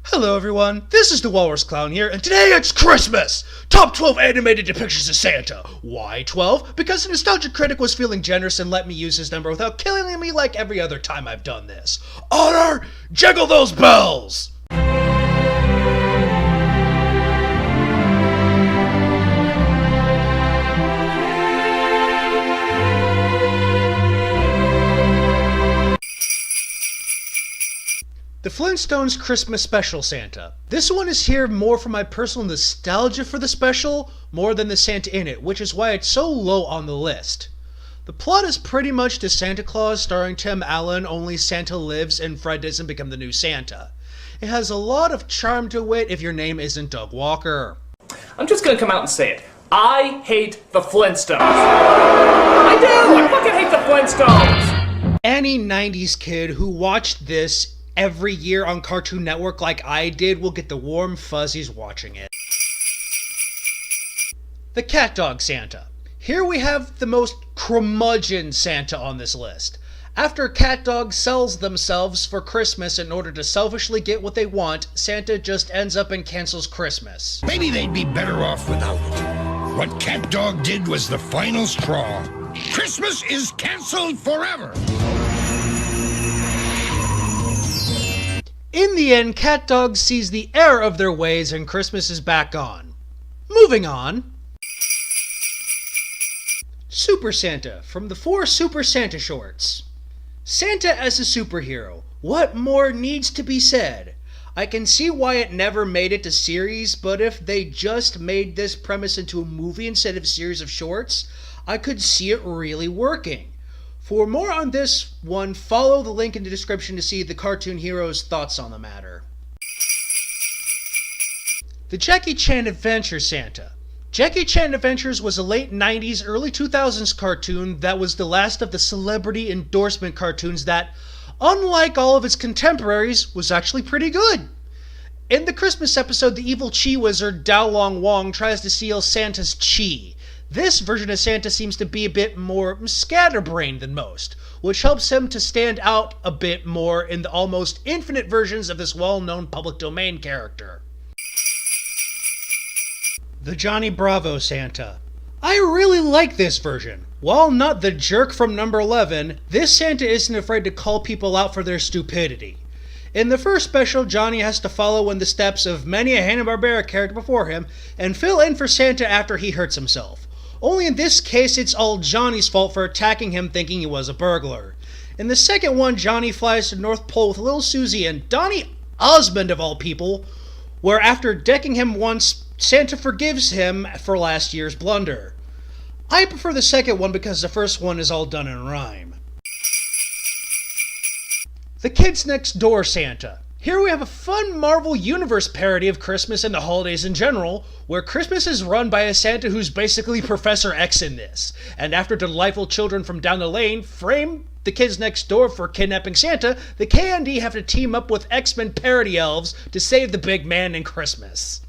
Hello everyone, this is the Walrus Clown here, and today it's Christmas! Top 12 animated depictions of Santa. Why 12? Because the nostalgia critic was feeling generous and let me use his number without killing me like every other time I've done this. Honor! Jiggle those bells! The Flintstones Christmas Special Santa. This one is here more for my personal nostalgia for the special, more than the Santa in it, which is why it's so low on the list. The plot is pretty much the Santa Claus starring Tim Allen, only Santa lives and Fred doesn't become the new Santa. It has a lot of charm to it if your name isn't Doug Walker. I'm just gonna come out and say it. I hate the Flintstones. I do! I fucking hate the Flintstones! Any 90s kid who watched this every year on Cartoon Network like I did will get the warm fuzzies watching it. The CatDog Santa. Here we have the most curmudgeon Santa on this list. After CatDog sells themselves for Christmas in order to selfishly get what they want, Santa just ends up and cancels Christmas. Maybe they'd be better off without it. What CatDog did was the final straw. Christmas is canceled forever! In the end, CatDog sees the error of their ways and Christmas is back on. Moving on. Super Santa from the 4 Super Santa shorts. Santa as a superhero. What more needs to be said? I can see why it never made it to series, but if they just made this premise into a movie instead of a series of shorts, I could see it really working. For more on this one, follow the link in the description to see the cartoon hero's thoughts on the matter. The Jackie Chan Adventure Santa. Jackie Chan Adventures was a late 90s, early 2000s cartoon that was the last of the celebrity endorsement cartoons that, unlike all of its contemporaries, was actually pretty good. In the Christmas episode, the evil Chi wizard Dao Long Wong tries to steal Santa's Chi. This version of Santa seems to be a bit more scatterbrained than most, which helps him to stand out a bit more in the almost infinite versions of this well-known public domain character. The Johnny Bravo Santa. I really like this version. While not the jerk from number 11, this Santa isn't afraid to call people out for their stupidity. In the first special, Johnny has to follow in the steps of many a Hanna-Barbera character before him and fill in for Santa after he hurts himself. Only in this case, it's all Johnny's fault for attacking him thinking he was a burglar. In the second one, Johnny flies to the North Pole with Little Susie and Donny Osmond of all people, where after decking him once, Santa forgives him for last year's blunder. I prefer the second one because the first one is all done in rhyme. The Kids Next Door Santa. Here we have a fun Marvel Universe parody of Christmas and the holidays in general, where Christmas is run by a Santa who's basically Professor X in this, and after delightful children from down the lane frame the kids next door for kidnapping Santa, the K&D have to team up with X-Men parody elves to save the big man in Christmas.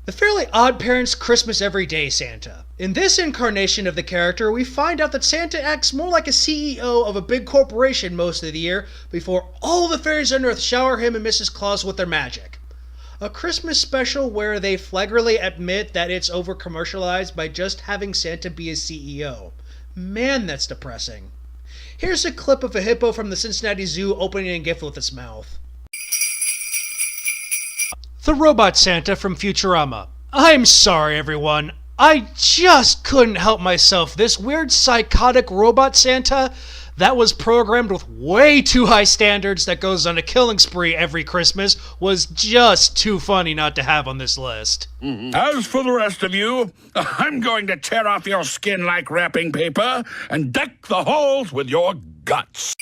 The Fairly Odd Parents Christmas Everyday Santa. In this incarnation of the character, we find out that Santa acts more like a CEO of a big corporation most of the year before all the fairies on Earth shower him and Mrs. Claus with their magic. A Christmas special where they flagrantly admit that it's over-commercialized by just having Santa be a CEO. Man, that's depressing. Here's a clip of a hippo from the Cincinnati Zoo opening a gift with its mouth. The Robot Santa from Futurama. I'm sorry, everyone. I just couldn't help myself. This weird psychotic robot Santa that was programmed with way too high standards that goes on a killing spree every Christmas was just too funny not to have on this list. As for the rest of you, I'm going to tear off your skin like wrapping paper and deck the halls with your guts.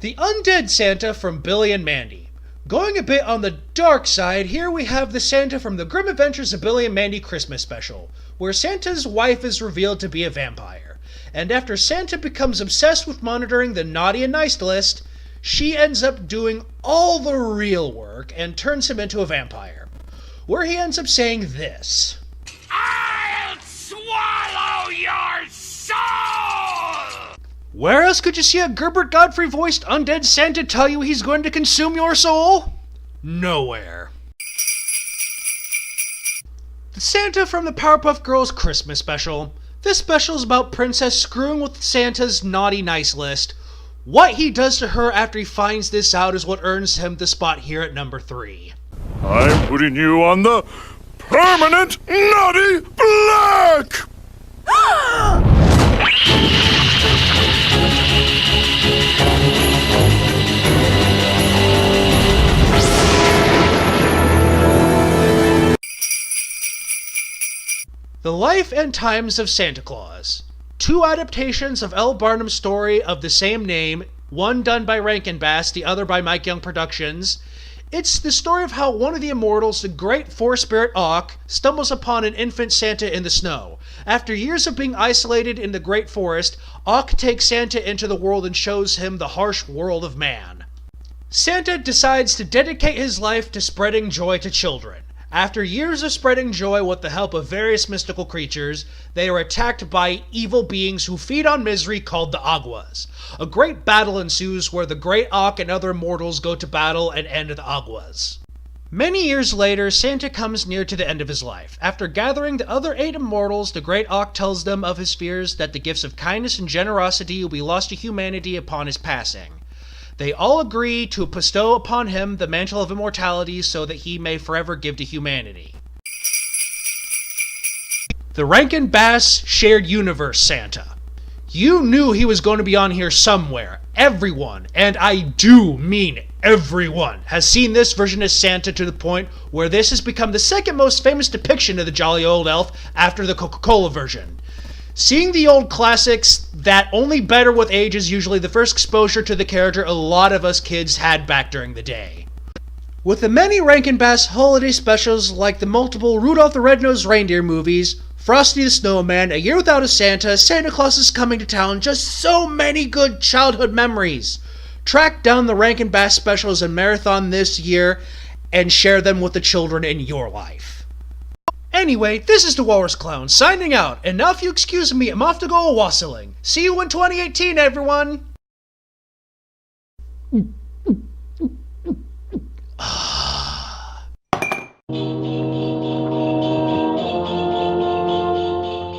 The Undead Santa from Billy and Mandy. Going a bit on the dark side, here we have the Santa from the Grim Adventures of Billy and Mandy Christmas Special, where Santa's wife is revealed to be a vampire. And after Santa becomes obsessed with monitoring the naughty and nice list, she ends up doing all the real work and turns him into a vampire. Where he ends up saying this. I'll swallow your soul! Where else could you see a Gerbert Godfrey-voiced Undead Santa tell you he's going to consume your soul? Nowhere. The Santa from the Powerpuff Girls Christmas special. This special is about Princess screwing with Santa's naughty nice list. What he does to her after he finds this out is what earns him the spot here at number 3. I'm putting you on the permanent naughty black! The Life and Times of Santa Claus. 2 adaptations of L Barnum's story of the same name, one done by Rankin Bass, the other by Mike Young Productions. It's the story of how one of the immortals, the great four-spirit Auk, stumbles upon an infant Santa in the snow. After years of being isolated in the great forest, Auk takes Santa into the world and shows him the harsh world of man. Santa decides to dedicate his life to spreading joy to children. After years of spreading joy with the help of various mystical creatures, they are attacked by evil beings who feed on misery called the Aguas. A great battle ensues where the great Auk and other mortals go to battle and end the Aguas. Many years later, Santa comes near to the end of his life. After gathering the other 8 immortals, the great Auk tells them of his fears that the gifts of kindness and generosity will be lost to humanity upon his passing. They all agree to bestow upon him the mantle of immortality so that he may forever give to humanity. The Rankin Bass Shared Universe Santa. You knew he was going to be on here somewhere. Everyone, and I do mean everyone, has seen this version of Santa to the point where this has become the second most famous depiction of the jolly old elf after the Coca-Cola version. Seeing the old classics, that only better with age is usually the first exposure to the character a lot of us kids had back during the day. With the many Rankin Bass holiday specials like the multiple Rudolph the Red-Nosed Reindeer movies, Frosty the Snowman, A Year Without a Santa, Santa Claus is Coming to Town, just so many good childhood memories. Track down the Rankin Bass specials and marathon this year and share them with the children in your life. Anyway, this is the Walrus Clown signing out, and now if you excuse me, I'm off to go wassailing. See you in 2018, everyone!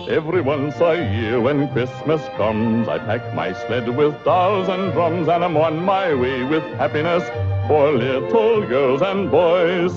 Every once a year when Christmas comes, I pack my sled with dolls and drums, and I'm on my way with happiness for little girls and boys.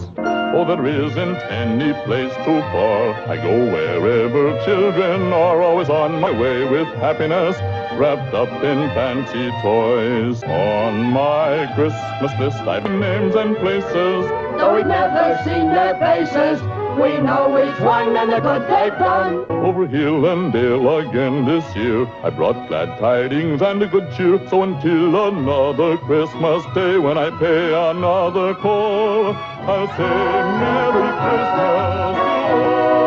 Oh, there isn't any place too far. I go wherever children are, always on my way with happiness, wrapped up in fancy toys. On my Christmas list I've names and places, though we've never seen their faces. We know each one and the good they've done. Over hill and dale again this year, I brought glad tidings and a good cheer. So until another Christmas day, when I pay another call, I'll say Merry Christmas to all.